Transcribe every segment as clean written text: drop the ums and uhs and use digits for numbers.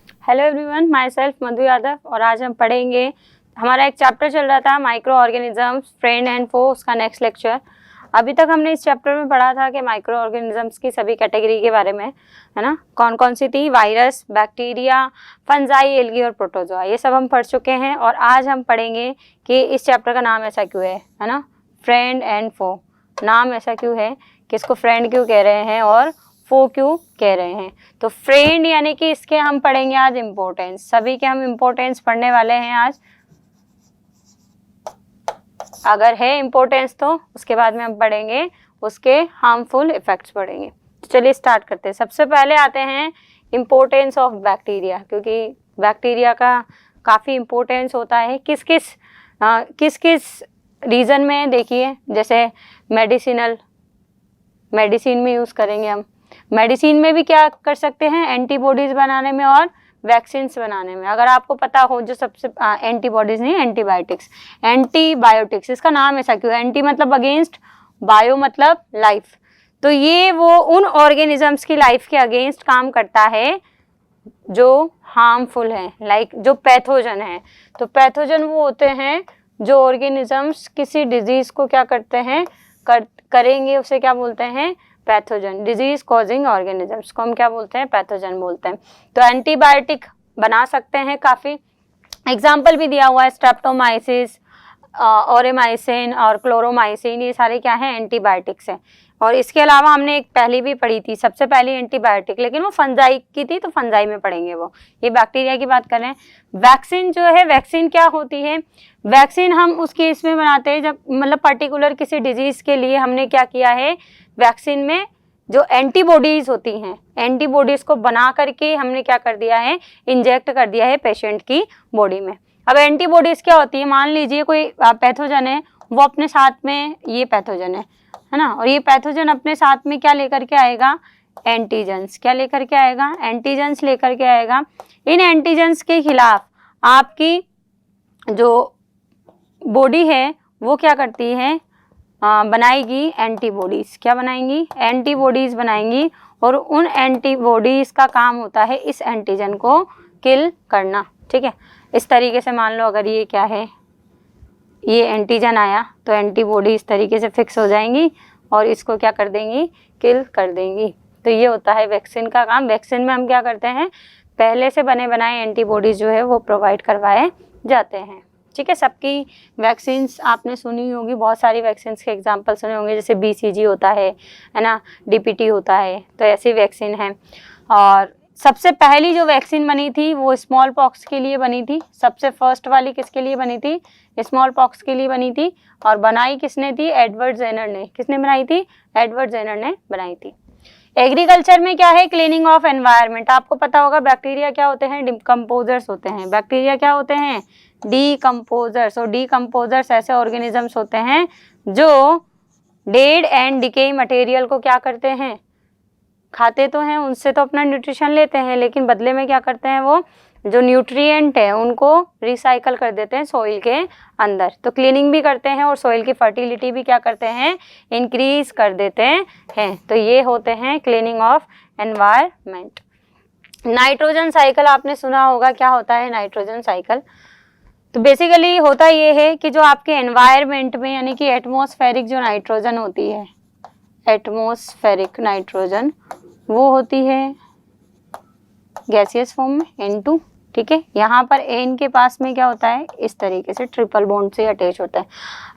Hello everyone, my self मधु यादव और आज हम पढ़ेंगे। हमारा एक चैप्टर चल रहा था माइक्रो ऑर्गेनिजम्स, फ्रेंड एंड फो, उसका नेक्स्ट लेक्चर। अभी तक हमने इस चैप्टर में पढ़ा था कि माइक्रो ऑर्गेनिजम्स की सभी कैटेगरी के बारे में, है ना। कौन कौन सी थी? वायरस, बैक्टीरिया, फंजाई, एल्गी और प्रोटोजोआ, ये सब हम पढ़ चुके हैं। और आज हम पढ़ेंगे कि इस चैप्टर का नाम ऐसा क्यों है ना, फ्रेंड एंड फो। नाम ऐसा क्यों है कि इसको फ्रेंड क्यों कह रहे हैं और फो क्यों कह रहे हैं। तो फ्रेंड यानी कि इसके हम पढ़ेंगे आज इम्पोर्टेंस, सभी के हम इम्पोर्टेंस पढ़ने वाले हैं आज। अगर है इम्पोर्टेंस तो उसके बाद में हम पढ़ेंगे उसके हार्मफुल इफेक्ट्स पढ़ेंगे। तो चलिए स्टार्ट करते हैं। सबसे पहले आते हैं इम्पोर्टेंस ऑफ बैक्टीरिया, क्योंकि बैक्टीरिया का काफ़ी इम्पोर्टेंस होता है किस किस रीज़न में। देखिए जैसे मेडिसिन में यूज़ करेंगे हम। मेडिसिन में भी क्या कर सकते हैं? एंटीबॉडीज़ बनाने में और वैक्सीन्स बनाने में। अगर आपको पता हो जो सबसे एंटीबॉडीज़ नहीं, एंटीबायोटिक्स, इसका नाम ऐसा क्यों है? एंटी मतलब अगेंस्ट, बायो मतलब लाइफ। तो ये वो उन ऑर्गेनिजम्स की लाइफ के अगेंस्ट काम करता है जो हार्मफुल हैं, लाइक जो पैथोजन है। तो पैथोजन वो होते हैं जो ऑर्गेनिजम्स किसी डिजीज़ को क्या करते हैं, करेंगे, उसे क्या बोलते हैं? पैथोजन। डिजीज कॉजिंग ऑर्गेनिजम्स को हम क्या बोलते हैं? पैथोजन बोलते हैं। तो एंटीबायोटिक बना सकते हैं काफ़ी। एग्जाम्पल भी दिया हुआ है, स्ट्रेप्टोमाइसिस, ओरेमाइसिन और क्लोरोमाइसिन, ये सारे क्या हैं? एंटीबायोटिक्स हैं। और इसके अलावा हमने एक पहली भी पढ़ी थी, सबसे पहली एंटीबायोटिक, लेकिन वो फंजाई की थी, तो फंजाई में पढ़ेंगे वो। ये बैक्टीरिया की बात कर रहे हैं। वैक्सीन जो है, वैक्सीन क्या होती है? वैक्सीन हम उस केस में बनाते हैं जब मतलब पर्टिकुलर किसी डिजीज़ के लिए हमने क्या किया है, वैक्सीन में जो एंटीबॉडीज़ होती हैं, एंटीबॉडीज़ को बना करके हमने क्या कर दिया है? इंजेक्ट कर दिया है पेशेंट की बॉडी में। अब एंटीबॉडीज़ क्या होती है? मान लीजिए कोई पैथोजन है, वो अपने साथ में, ये पैथोजन है ना, और ये पैथोजन अपने साथ में क्या लेकर के आएगा? एंटीजेंस। क्या लेकर के आएगा? एंटीजेंस लेकर के आएगा। इन एंटीजेंस के खिलाफ आपकी जो बॉडी है वो क्या करती है? बनाएगी एंटीबॉडीज़। क्या बनाएंगी? एंटीबॉडीज़ बनाएंगी। और उन एंटीबॉडीज़ का काम होता है इस एंटीजन को किल करना। ठीक है, इस तरीके से मान लो अगर ये क्या है, ये एंटीजन आया तो एंटीबॉडी इस तरीके से फिक्स हो जाएंगी और इसको क्या कर देंगी? किल कर देंगी। तो ये होता है वैक्सीन का काम। वैक्सीन में हम क्या करते हैं? पहले से बने बनाए एंटीबॉडीज़ जो है वो प्रोवाइड करवाए जाते हैं। ठीक है, सबकी वैक्सीन्स आपने सुनी होगी, बहुत सारी वैक्सीन्स के एग्जांपल सुने होंगे, जैसे BCG होता है ना, DPT होता है, तो ऐसी वैक्सीन है। और सबसे पहली जो वैक्सीन बनी थी वो स्मॉल पॉक्स के लिए बनी थी। सबसे फर्स्ट वाली किसके लिए बनी थी? स्मॉल पॉक्स के लिए बनी थी। और बनाई किसने थी? एडवर्ड जेनर ने। किसने बनाई थी? एडवर्ड जेनर ने बनाई थी। एग्रीकल्चर में क्या है? Cleaning of environment. आपको पता होगा बैक्टीरिया क्या होते हैं? डिकम्पोजर्स होते हैं। बैक्टीरिया क्या होते हैं? डीकम्पोजर्स। और डीकम्पोजर्स ऐसे ऑर्गेनिजम्स होते हैं जो डेड एंड डिके मटेरियल को क्या करते हैं? खाते तो हैं, उनसे तो अपना न्यूट्रिशन लेते हैं, लेकिन बदले में क्या करते हैं? वो जो न्यूट्रिएंट है उनको रिसाइकल कर देते हैं सॉइल के अंदर। तो क्लीनिंग भी करते हैं और सॉइल की फर्टिलिटी भी क्या करते हैं? इंक्रीज कर देते हैं। तो ये होते हैं cleaning of environment. Nitrogen cycle आपने सुना होगा। क्या होता है नाइट्रोजन साइकिल? तो बेसिकली होता ये है कि जो आपके एनवायरनमेंट में, यानी कि एटमॉस्फेरिक जो नाइट्रोजन होती है, एटमॉस्फेरिक नाइट्रोजन, वो होती है गैसियस फॉर्म में N2। ठीक है, यहाँ पर N के पास में क्या होता है? इस तरीके से ट्रिपल बॉन्ड से अटैच होता है।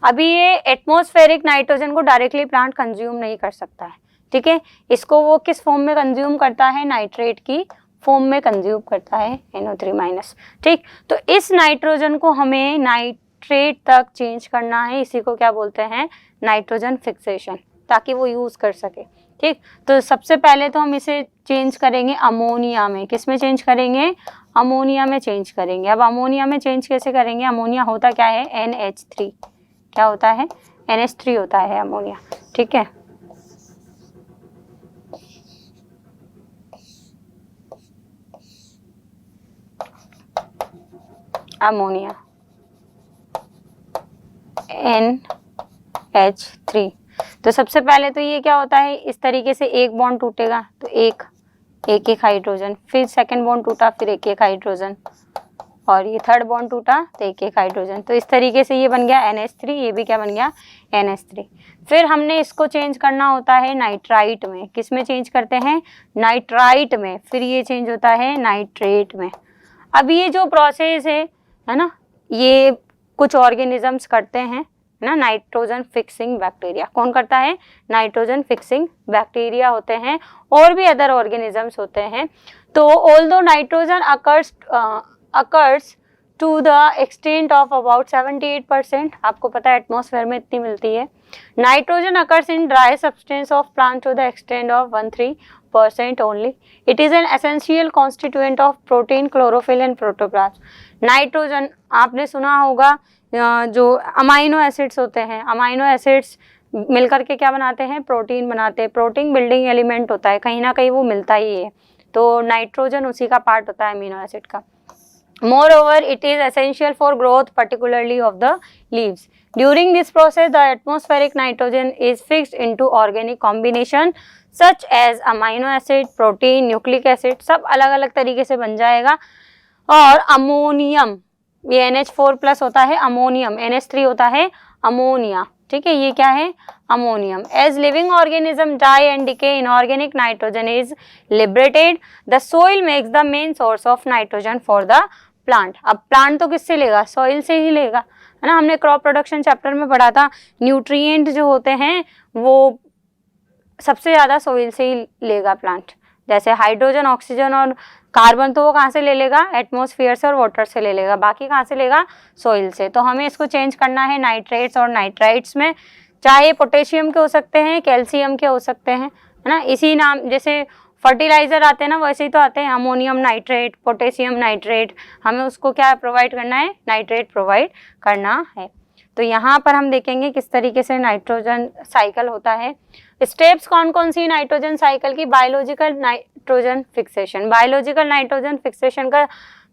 अभी ये एटमॉस्फेरिक नाइट्रोजन को डायरेक्टली प्लांट कंज्यूम नहीं कर सकता है। ठीक है, इसको वो किस फॉर्म में कंज्यूम करता है? नाइट्रेट की फॉर्म में कंज्यूम करता है, NO3-। ठीक, तो इस नाइट्रोजन को हमें नाइट्रेट तक चेंज करना है। इसी को क्या बोलते हैं? नाइट्रोजन फिक्सेशन, ताकि वो यूज़ कर सके। ठीक, तो सबसे पहले तो हम इसे चेंज करेंगे अमोनिया में। किस में चेंज करेंगे? अमोनिया में चेंज करेंगे। अब अमोनिया में चेंज कैसे करेंगे? अमोनिया होता क्या है? NH3। क्या होता है? NH3 होता है अमोनिया। ठीक है, अमोनिया NH3। तो सबसे पहले तो ये क्या होता है? इस तरीके से एक बॉन्ड टूटेगा, तो एक एक एक हाइड्रोजन, फिर सेकंड बॉन्ड टूटा, फिर एक एक हाइड्रोजन, और ये थर्ड बॉन्ड टूटा तो एक एक हाइड्रोजन। तो इस तरीके से ये बन गया NH3, ये भी क्या बन गया NH3। फिर हमने इसको चेंज करना होता है नाइट्राइट में। किस में चेंज करते हैं? नाइट्राइट में। फिर ये चेंज होता है नाइट्रेट में। अब ये जो प्रोसेस है ना, ये कुछ ऑर्गेनिजम्स करते हैं, है ना, नाइट्रोजन फिक्सिंग बैक्टीरिया। कौन करता है? नाइट्रोजन फिक्सिंग बैक्टीरिया होते हैं, और भी अदर ऑर्गेनिजम्स होते हैं। तो although nitrogen occurs to the extent of about 78%, आपको पता है एटमॉस्फेयर में इतनी मिलती है। Nitrogen occurs in dry substance of plant to the extent of 13% only. It is an essential constituent of protein, chlorophyll and protoplasm. Nitrogen आपने सुना होगा, जो अमाइनो एसिड्स होते हैं, अमाइनो एसिड्स मिलकर के क्या बनाते हैं? प्रोटीन बनाते हैं। प्रोटीन बिल्डिंग एलिमेंट होता है, कहीं ना कहीं वो मिलता ही है। तो नाइट्रोजन उसी का पार्ट होता है अमीनो एसिड का। Moreover, it is essential for growth, particularly of the leaves. During this process, the atmospheric nitrogen is fixed into organic combination such as amino acid, protein, nucleic acid, सब अलग अलग तरीके से बन जाएगा। और अमोनियम, ये NH4+ होता है, अमोनियम NH3 होता है अमोनिया, ठीक है, ये क्या है? Ammonium. As living organism die and decay inorganic nitrogen is liberated, the soil makes the main source of nitrogen for the plant. अब प्लांट तो किससे लेगा? सॉइल से ही लेगा, है ना। हमने क्रॉप प्रोडक्शन चैप्टर में पढ़ा था, न्यूट्रिएंट जो होते हैं वो सबसे ज़्यादा सॉइल से ही लेगा प्लांट। जैसे हाइड्रोजन, ऑक्सीजन और कार्बन तो वो कहाँ से ले लेगा? एटमॉस्फेयर से और वाटर से ले लेगा। बाकी कहाँ से लेगा? सॉइल से। तो हमें इसको चेंज करना है नाइट्रेट्स और नाइट्राइट्स में। चाहे पोटेशियम के हो सकते हैं, कैल्शियम के हो सकते हैं, है ना। इसी नाम जैसे फर्टिलाइजर आते हैं ना, वैसे ही तो आते हैं, अमोनियम नाइट्रेट, पोटेशियम नाइट्रेट। हमें उसको क्या प्रोवाइड करना है? नाइट्रेट प्रोवाइड करना है। तो यहाँ पर हम देखेंगे किस तरीके से नाइट्रोजन साइकिल होता है। स्टेप्स कौन कौन सी नाइट्रोजन साइकिल की? Biological nitrogen fixation. Biological nitrogen fixation का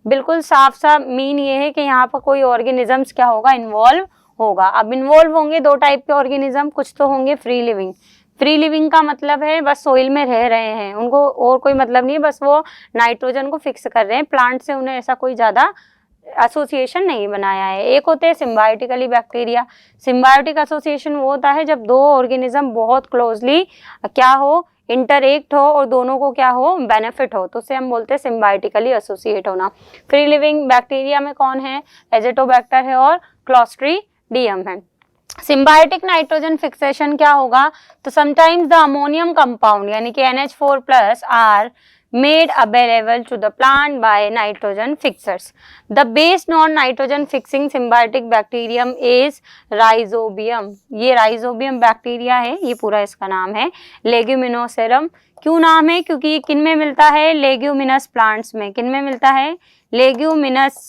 बिल्कुल साफ साफ मीन ये है कि यहाँ पर कोई ऑर्गेनिजम्स क्या होगा? इन्वॉल्व होगा। अब इन्वॉल्व होंगे दो टाइप के ऑर्गेनिज्म, कुछ तो होंगे फ्री लिविंग। फ्री लिविंग का मतलब है बस सोइल में रह रहे हैं, उनको और कोई मतलब नहीं है, बस वो नाइट्रोजन को फिक्स कर रहे हैं। प्लांट से उन्हें ऐसा कोई ज़्यादा एसोसिएशन नहीं बनाया है। एक होते हैं सिम्बायोटिकली बैक्टीरिया। सिम्बायोटिक एसोसिएशन वो होता है जब दो ऑर्गेनिज्म बहुत क्लोजली क्या हो? इंटरेक्ट हो और दोनों को क्या हो? बेनिफिट हो, तो उसे हम बोलते हैं सिम्बायोटिकली एसोसिएट होना। फ्री लिविंग बैक्टीरिया में कौन है? एजेटोबैक्टर है और क्लॉस्ट्रीडियम है। सिम्बायोटिक नाइट्रोजन फिक्सेशन क्या होगा? तो समटाइम्स द अमोनियम कंपाउंड यानी कि NH4+ are made available to the plant by nitrogen fixers. The base non-nitrogen fixing symbiotic bacterium is rhizobium. ये rhizobium बैक्टीरिया है, ये पूरा इसका नाम है। लेग्यूमिनोसेरम क्यों नाम है? क्योंकि ये किन में मिलता है? लेग्यूमिनस प्लांट्स में। किन में मिलता है? लेग्यूमिनस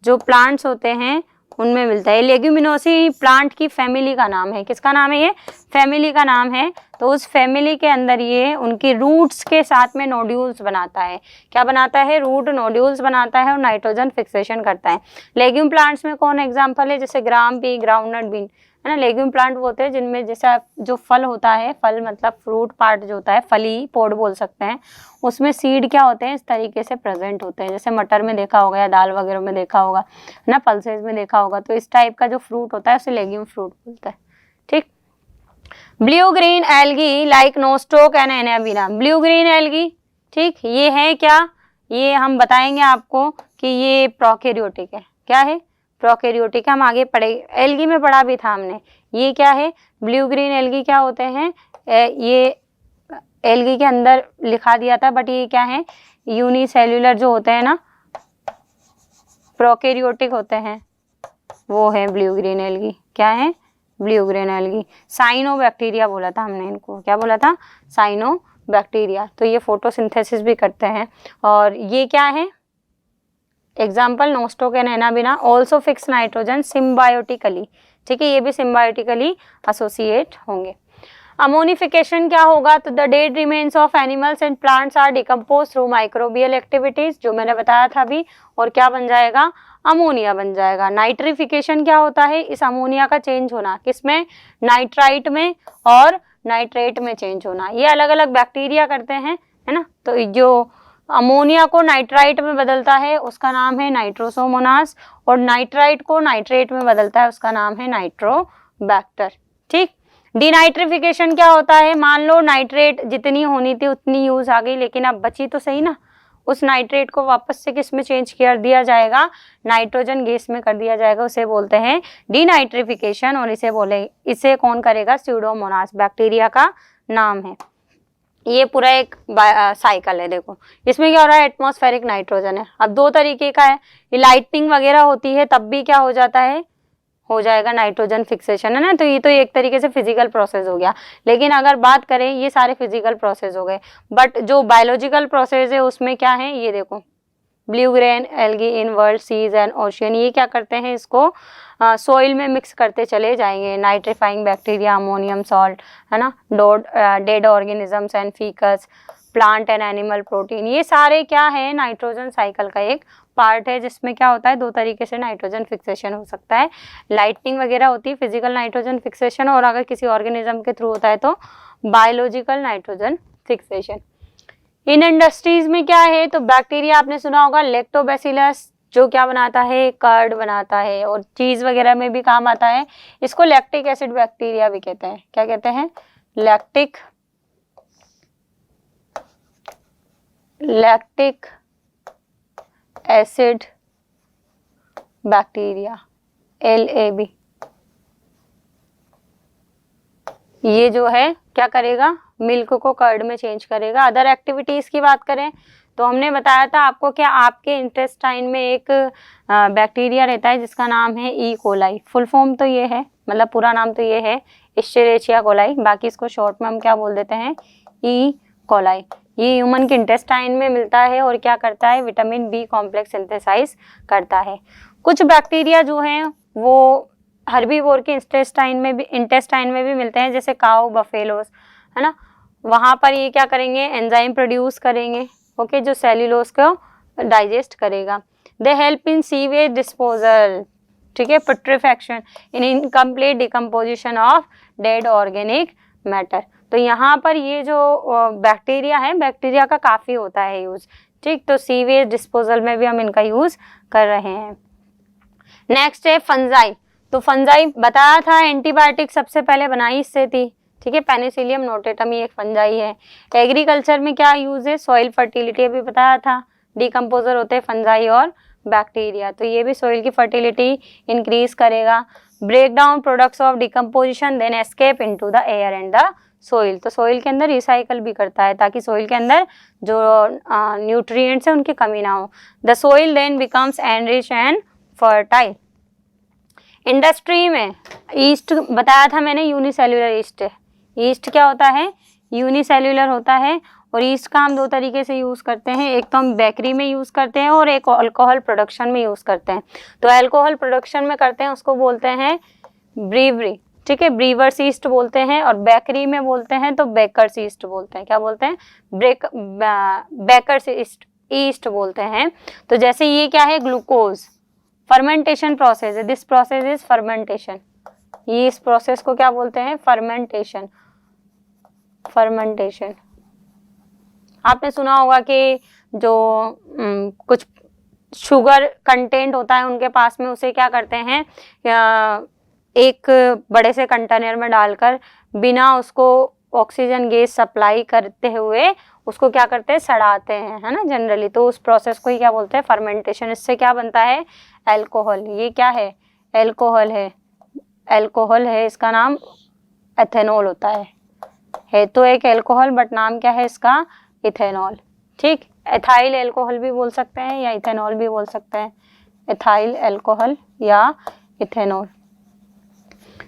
जो प्लांट्स होते हैं उनमें मिलता है। लेग्यूमिनोसी प्लांट की फैमिली का नाम है। किसका नाम है? ये फैमिली का नाम है। तो उस फैमिली के अंदर ये उनकी रूट्स के साथ में नोड्यूल्स बनाता है। क्या बनाता है? रूट नोड्यूल्स बनाता है और नाइट्रोजन फिक्सेशन करता है। लेग्यूम प्लांट्स में कौन एग्जाम्पल है? जैसे ग्राम पी, ग्राउंडनट बीन, है ना। लेग्यूम प्लांट वो होते हैं जिनमें जैसा जो फल होता है, फल मतलब फ्रूट पार्ट जो होता है, फली पोड बोल सकते हैं, उसमें सीड क्या होते हैं? इस तरीके से प्रेजेंट होते हैं। जैसे मटर में देखा होगा या दाल वगैरह में देखा होगा, है ना, पल्सेस में देखा होगा। तो इस टाइप का जो फ्रूट होता है उसे लेग्यूम फ्रूट बोलता है। ठीक। Blue green algae like Nostoc and Anabaena. Blue green algae, ठीक, ये है क्या? ये हम बताएंगे आपको कि ये प्रोकैरियोटिक है। क्या है? प्रोकैरियोटिक। हम आगे पढ़े, एल्गी में पढ़ा भी था हमने। ये क्या है? ब्लू ग्रीन एल्गी क्या होते हैं? ये एल्गी के अंदर लिखा दिया था, बट ये क्या है? यूनिसेल्युलर जो होते हैं ना, प्रोकैरियोटिक होते हैं, वो है ब्लू ग्रीन एल्गी। क्या है? Blue green algae. साइनोबैक्टीरिया बोला था हमने इनको। क्या बोला था? साइनोबैक्टीरिया। तो ये फोटोसिंथेसिस भी करते हैं। और ये क्या है? Example Nostoc and Anabaena also fix nitrogen symbiotically. ठीक है, ये भी सिम्बायोटिकली एसोसिएट होंगे। अमोनिफिकेशन क्या होगा? तो the dead remains of animals and plants are decompose through microbial activities, जो मैंने बताया था अभी, और क्या बन जाएगा? अमोनिया बन जाएगा। नाइट्रिफिकेशन क्या होता है? इस अमोनिया का चेंज होना। किसमें? नाइट्राइट में और नाइट्रेट में चेंज होना। ये अलग अलग बैक्टीरिया करते हैं, है ना। तो जो अमोनिया को नाइट्राइट में बदलता है उसका नाम है नाइट्रोसोमोनास, और नाइट्राइट को नाइट्रेट में बदलता है उसका नाम है नाइट्रोबैक्टर। ठीक। डिनाइट्रिफिकेशन क्या होता है, मान लो नाइट्रेट जितनी होनी थी उतनी यूज आ गई, लेकिन अब बची तो सही ना, उस नाइट्रेट को वापस से किस में चेंज कर दिया जाएगा, नाइट्रोजन गैस में कर दिया जाएगा, उसे बोलते हैं डिनाइट्रिफिकेशन। और इसे कौन करेगा, स्यूडोमोनास बैक्टीरिया का नाम है। ये पूरा एक साइकिल है। देखो इसमें क्या हो रहा है, एटमॉस्फेरिक नाइट्रोजन है। अब दो तरीके का है, ये लाइटनिंग वगैरह होती है तब भी क्या हो जाता है, हो जाएगा नाइट्रोजन फिक्सेशन, है ना। तो ये तो एक तरीके से फिजिकल प्रोसेस हो गया, लेकिन अगर बात करें ये सारे फिजिकल प्रोसेस हो गए, बट जो बायोलॉजिकल प्रोसेस है उसमें क्या है, ये देखो blue green algae in world seas and ocean, ये क्या करते हैं, इसको सोइल में मिक्स करते चले जाएंगे। नाइट्रीफाइंग बैक्टीरिया, अमोनियम सॉल्ट, है ना, dead organisms and faeces, plant and animal protein, ये सारे क्या है, नाइट्रोजन साइकिल का एक पार्ट है, जिसमें क्या होता है, दो तरीके से नाइट्रोजन फिक्सेशन हो सकता है। लाइटनिंग वगैरह होती है फिजिकल नाइट्रोजन फिक्सेशन, और अगर किसी ऑर्गेनिज्म के थ्रू होता है तो बायोलॉजिकल नाइट्रोजन फिक्सेशन। इन इंडस्ट्रीज में क्या है, तो बैक्टीरिया आपने सुना होगा लैक्टोबैसिलस, जो क्या बनाता है, कर्ड बनाता है, और चीज वगैरह में भी काम आता है। इसको लैक्टिक एसिड बैक्टीरिया भी कहते हैं। क्या कहते हैं, लैक्टिक एसिड बैक्टीरिया, LAB। ये जो है क्या करेगा, मिल्क को कर्ड में चेंज करेगा। अदर एक्टिविटीज की बात करें तो हमने बताया था आपको, क्या आपके इंटेस्टाइन में एक बैक्टीरिया रहता है जिसका नाम है ई कोलाई। फुल फॉर्म तो ये है, मतलब पूरा नाम तो ये है इश्चेरिचिया कोलाई, बाकी इसको शॉर्ट में हम क्या बोल देते हैं, ई कोलाई। ये ह्यूमन के इंटेस्टाइन में मिलता है और क्या करता है, विटामिन B कॉम्प्लेक्स सिंथेसाइज करता है। कुछ बैक्टीरिया जो हैं वो हर्बीवोर के इंटेस्टाइन में भी मिलते हैं, जैसे काऊ, बफेलोस, है ना, वहाँ पर ये क्या करेंगे, एंजाइम प्रोड्यूस करेंगे, ओके, जो सेल्यूलोज को डाइजेस्ट करेगा। They help in sewage disposal, ठीक है, putrefaction, in incomplete decomposition of dead organic matter. तो यहाँ पर ये जो बैक्टीरिया है, बैक्टीरिया का काफ़ी होता है यूज, ठीक। तो सीवेज डिस्पोजल में भी हम इनका यूज कर रहे हैं। नेक्स्ट है फंजाई। तो फंजाई बताया था, एंटीबायोटिक सबसे पहले बनाई इससे थी, ठीक है, पेनिसिलियम नोटेटम एक फंजाई है। एग्रीकल्चर में क्या यूज है, सॉइल फर्टिलिटी भी बताया था, डिकम्पोजर होते हैं फंजाई और बैक्टीरिया, तो ये भी सॉइल की फर्टिलिटी इंक्रीज करेगा। Break down products of decomposition then escape into the air and the soil, तो सोइल के अंदर रिसाइकल भी करता है ताकि सोइल के अंदर जो न्यूट्रिएंट्स हैं उनकी कमी ना हो। The soil then becomes enrich and fertile. Industry में ईस्ट बताया था मैंने, यूनिसेल्युलर ईस्ट है। ईस्ट क्या होता है, यूनिसेल्युलर होता है, और ईस्ट का हम दो तरीके से यूज़ करते हैं, एक तो हम बेकरी में यूज़ करते हैं और एक अल्कोहल प्रोडक्शन में यूज़ करते हैं। तो अल्कोहल प्रोडक्शन में करते हैं उसको बोलते हैं ब्रीवरी, ठीक है, ब्रीवर्स ईस्ट बोलते हैं, और बेकरी में बोलते हैं तो बेकर्स ईस्ट बोलते हैं। क्या बोलते हैं, बेकर्स ईस्ट बोलते हैं। तो जैसे ये क्या है, ग्लूकोज, फर्मेंटेशन प्रोसेस है, दिस प्रोसेस इज फर्मेंटेशन, ये इस प्रोसेस को क्या बोलते हैं, फर्मेंटेशन। आपने सुना होगा कि जो कुछ शुगर कंटेंट होता है उनके पास में, उसे क्या करते हैं, एक बड़े से कंटेनर में डालकर बिना उसको ऑक्सीजन गैस सप्लाई करते हुए उसको क्या करते हैं, सड़ाते हैं, है ना, जनरली। तो उस प्रोसेस को ही क्या बोलते हैं, फर्मेंटेशन। इससे क्या बनता है, अल्कोहल। ये क्या है, अल्कोहल है, इसका नाम एथेनॉल होता है तो एक अल्कोहल, बट नाम क्या है इसका, इथेनॉल, ठीक। एथाइल अल्कोहल भी बोल सकते हैं या इथेनॉल भी बोल सकते हैं, एथाइल अल्कोहल या इथेनॉल।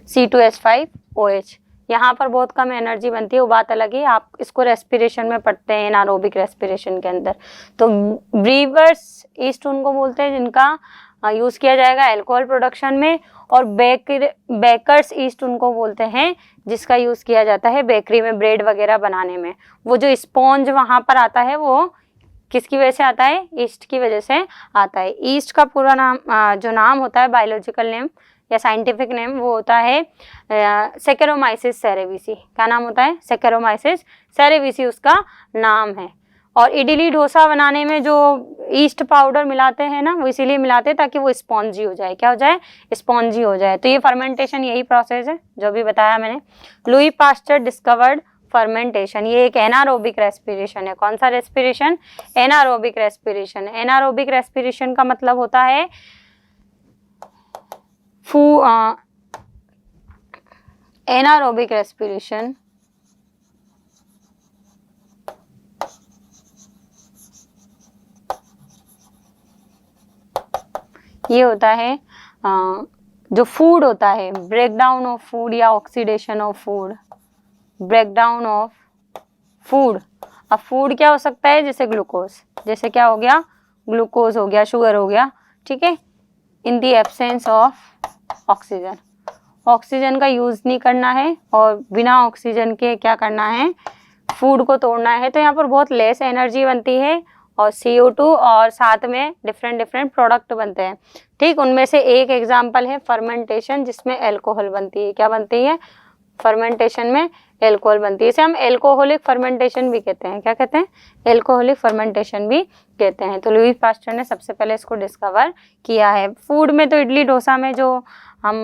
C2H5OH, यहाँ पर बहुत कम एनर्जी बनती है, वो बात अलग है, आप इसको रेस्पिरेशन में पढ़ते हैं, एनारोबिक रेस्पिरेशन के अंदर। तो ब्रीवर्स ईस्ट उनको बोलते हैं जिनका यूज़ किया जाएगा अल्कोहल प्रोडक्शन में, और बेकर्स ईस्ट उनको बोलते हैं जिसका यूज़ किया जाता है बेकरी में ब्रेड वगैरह बनाने में। वो जो स्पॉन्ज वहाँ पर आता है वो किसकी वजह से आता है, ईस्ट की वजह से आता है। ईस्ट का पूरा नाम जो नाम होता है, बायोलॉजिकल नेम या साइंटिफिक नेम, वो होता है सेकेरोमाइसिस सेरेविसी। क्या नाम होता है, सेकेरोमाइसिस सेरेविसी उसका नाम है। और इडली डोसा बनाने में जो ईस्ट पाउडर मिलाते हैं ना, वो इसीलिए मिलाते हैं ताकि वो स्पॉन्जी हो जाए। क्या हो जाए? स्पॉन्जी हो जाए। तो ये फर्मेंटेशन यही प्रोसेस है जो भी बताया मैंने। Louis Pasteur discovered fermentation. ये एक एनारोबिक रेस्पिरेशन है। कौन सा respiration? Anaerobic respiration. Anaerobic respiration का मतलब होता है एनारोबिक रेस्पिरेशन ये होता है जो फूड होता है, ब्रेकडाउन ऑफ फूड या oxidation of food, breakdown of food. अब फूड क्या हो सकता है? जैसे ग्लूकोज, जैसे क्या हो गया? ग्लूकोज हो गया, शुगर हो गया, ठीक है, in the absence of oxygen. Oxygen का यूज नहीं करना है और बिना ऑक्सीजन के क्या करना है? फूड को तोड़ना है। तो यहाँ पर बहुत लेस एनर्जी बनती है और CO2 और साथ में डिफरेंट प्रोडक्ट बनते हैं, ठीक। उनमें से एक एग्जांपल है फर्मेंटेशन, जिसमें अल्कोहल बनती है। क्या बनती है? फर्मेंटेशन में अल्कोहल बनती है। इसे हम एल्कोहलिक फर्मेंटेशन भी कहते हैं। क्या कहते हैं? एल्कोहलिक फर्मेंटेशन भी कहते हैं। तो लुई पास्चर ने सबसे पहले इसको डिस्कवर किया है। फूड में तो इडली डोसा में जो हम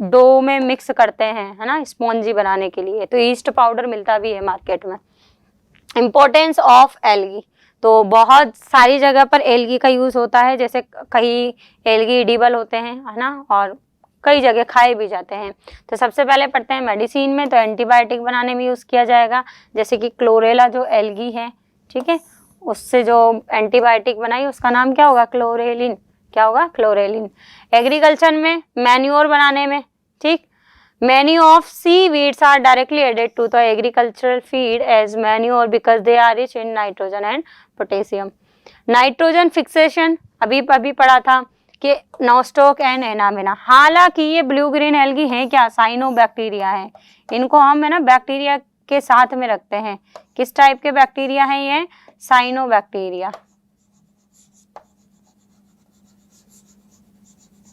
डो में मिक्स करते हैं, है ना, स्पॉन्जी बनाने के लिए, तो ईस्ट पाउडर मिलता भी है मार्केट में। इम्पोर्टेंस ऑफ एल्गी, तो बहुत सारी जगह पर एल्गी का यूज़ होता है। जैसे कई एल्गी एडिबल होते हैं, है ना, और कई जगह खाए भी जाते हैं। तो सबसे पहले पढ़ते हैं मेडिसिन में, तो एंटीबायोटिक बनाने में यूज़ किया जाएगा। जैसे कि क्लोरेला जो एल्गी है, ठीक है, उससे जो एंटीबायोटिक बनाई उसका नाम क्या होगा? क्लोरेलिन। क्या होगा? क्लोरेलिन। एग्रीकल्चर में मैन्योर बनाने में, ठीक, many of seaweeds are directly added to the agricultural feed as manure because they are rich in nitrogen and potassium. Nitrogen fixation अभी पढ़ा था कि नोस्टोक एंड एनामिना। हालांकि ये ब्लू ग्रीन एल्गी हैं क्या? साइनोबैक्टीरिया है। इनको हम, है ना, बैक्टीरिया के साथ में रखते हैं। किस टाइप के बैक्टीरिया हैं ये? साइनोबैक्टीरिया।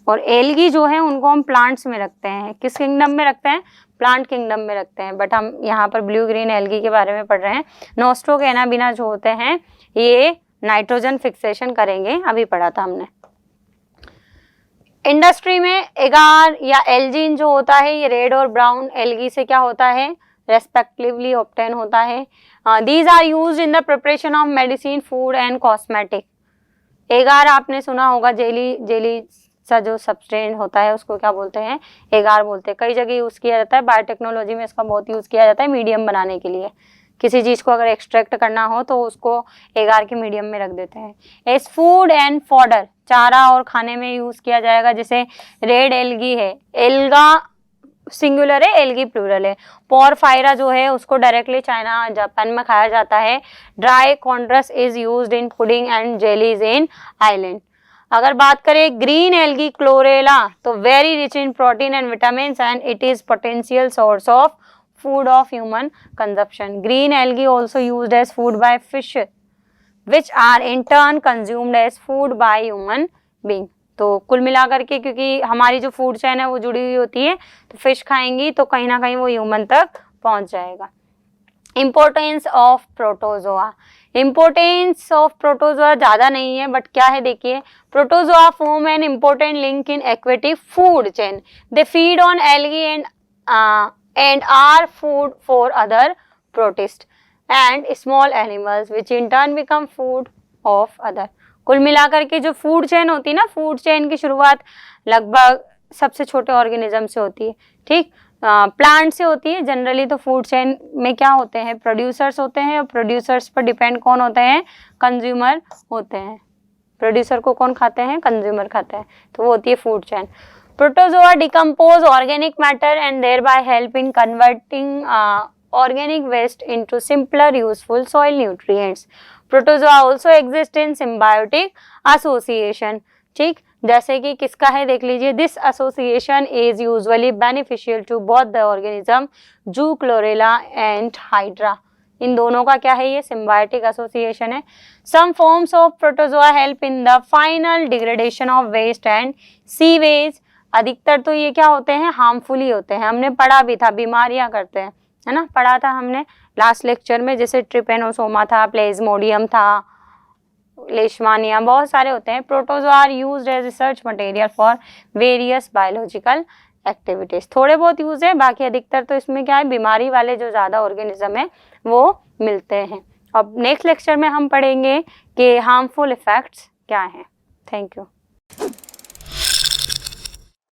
और एल्गी जो है उनको हम प्लांट्स में रखते हैं। किस किंगडम में रखते हैं? प्लांट किंगडम में रखते हैं। बट हम यहाँ पर ब्लू ग्रीन एल्गी के बारे में पढ़ रहे हैं। नोस्टोक एनाबिना जो होते हैं ये नाइट्रोजन फिक्सेशन करेंगे, अभी पढ़ा था हमने। इंडस्ट्री में एगार या एल्जीन जो होता है ये रेड और ब्राउन एल्गी से क्या होता है? रेस्पेक्टिवली ऑब्टेन होता है। These are used in the preparation of medicine, food and cosmetic. Agar आपने सुना होगा, जेली सा जो सब्सटेंस होता है उसको क्या बोलते हैं? एगार बोलते हैं। कई जगह यूज़ किया जाता है। बायोटेक्नोलॉजी में इसका बहुत यूज़ किया जाता है मीडियम बनाने के लिए। किसी चीज़ को अगर एक्सट्रैक्ट करना हो तो उसको एगार के मीडियम में रख देते हैं। एज फूड एंड फॉडर, चारा और खाने में यूज़ किया जाएगा। जैसे रेड एल्गी है, एल्गा सिंगुलर है, एल्गी प्लूरल है। पोरफायरा जो है उसको डायरेक्टली चाइना जापान में खाया जाता है। Dry chondrus is used in pudding and jellies in island. अगर बात करें ग्रीन एल्गी क्लोरेला, तो very rich in protein and vitamin and it is potential source of food of human consumption. Green algae also used as food by fish which are in turn consumed as food by human being. तो कुल मिलाकर के, क्योंकि हमारी जो food chain है वो जुड़ी हुई होती है, तो फिश खाएंगी तो कहीं ना कहीं वो ह्यूमन तक पहुंच जाएगा। Importance of protozoa, importance of protozoa ज़्यादा नहीं है, बट क्या है देखिए, protozoa form an important link in aquatic food chain. They feed on algae and are food for other protist and small animals which in turn become food of other. कुल मिलाकर के जो फूड चेन होती है ना, food chain की शुरुआत लगभग सबसे छोटे ऑर्गेनिज्म से होती है, ठीक, प्लांट से होती है जनरली। तो फूड चेन में क्या होते हैं? प्रोड्यूसर्स होते हैं, और प्रोड्यूसर्स पर डिपेंड कौन होते हैं? कंज्यूमर होते हैं। प्रोड्यूसर को कौन खाते हैं? कंज्यूमर खाते हैं। तो वो होती है food chain. Protozoa decompose organic matter and thereby help in converting organic waste into simpler useful soil nutrients. Protozoa also exist in symbiotic association, ठीक, जैसे कि किसका है देख लीजिए। This association is usually beneficial to both the organism, zoochlorella and hydra. इन दोनों का क्या है? ये सिम्बायोटिक एसोसिएशन है। Some forms of protozoa help in the final degradation of waste and sewage. अधिकतर तो ये क्या होते हैं? हार्मफुल ही होते हैं। हमने पढ़ा भी था, बीमारियां करते हैं, है ना, पढ़ा था हमने लास्ट लेक्चर में, जैसे ट्रिपेनोसोमा था, प्लेज्मोडियम था, लेशमानिया, बहुत सारे होते हैं। Protozoa are used as research material for various biological activities. थोड़े बहुत यूज है, बाकी अधिकतर तो इसमें क्या है, बीमारी वाले जो ज़्यादा ऑर्गेनिज्म है वो मिलते हैं। अब नेक्स्ट लेक्चर में हम पढ़ेंगे कि हार्मफुल इफेक्ट्स क्या हैं। Thank you.